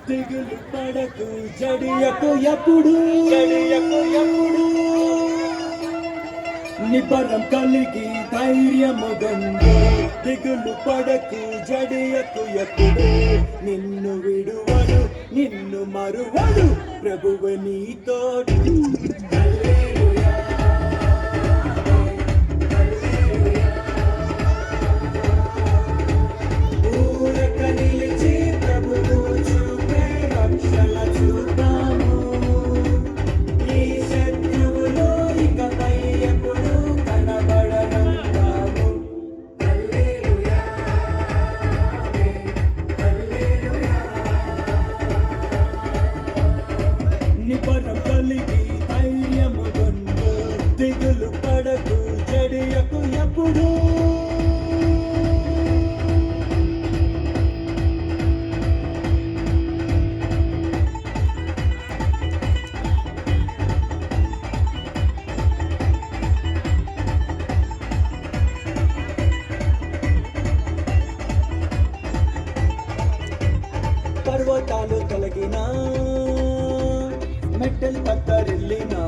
దిగులు పడకు జడియకు ఎప్పుడు నిబరం కలిగి ధైర్యము గండు. దిగులు పడకు జడియకు ఎప్పుడు నిన్ను విడువడు నిన్ను మరువడు ప్రభువు నీతోడు. నిబరం కలిగి ధైర్యము గొండు. దిగులు పడకు జడియకు ఎప్పుడు పర్వతాలు తొలగినా మెట్టలు కత్తరిల్లినా,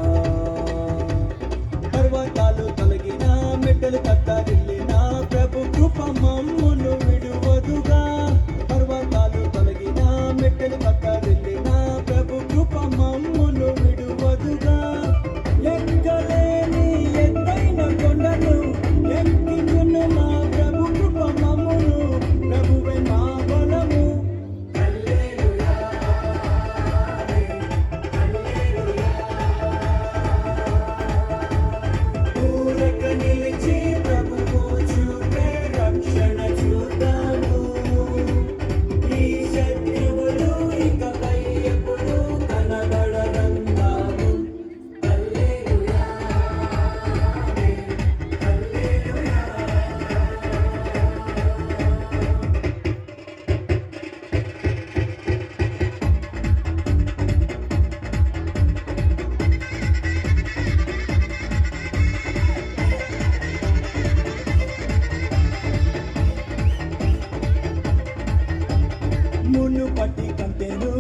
పర్వతాలు తొలగినా మెట్టలు కత్తరిల్లినా ప్రభు కృప మమ్మును విడువదుగా. పర్వతాలు తొలగినా మెట్టలు కత్తరిల్లినా ప్రభు కృప మమ్మును విడువదుగా. ఎక్కలేని ఎత్తైన కొండను ఎక్కించును మా ప్రభు కృప మమ్మును, ప్రభువే మా బలము. నిలిచి ప్రభువు చూపే రక్షణ చూద్దాము. ఈ శత్రువులు ఇకపై ఎప్పుడు కనబడరందాము. హల్లెలూయా హల్లెలూయా. మునుపటి కంటెను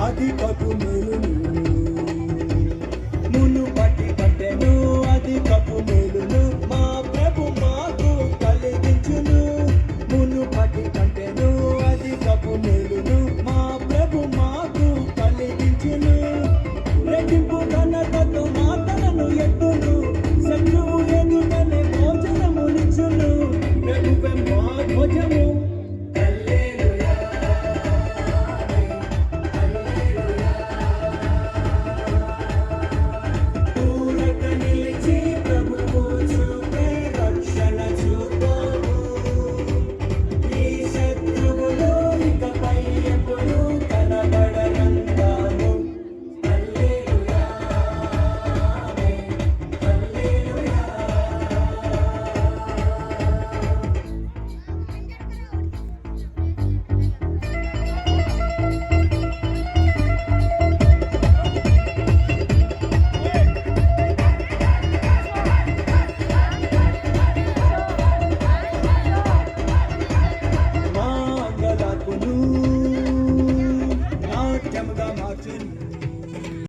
అధికపు మేలు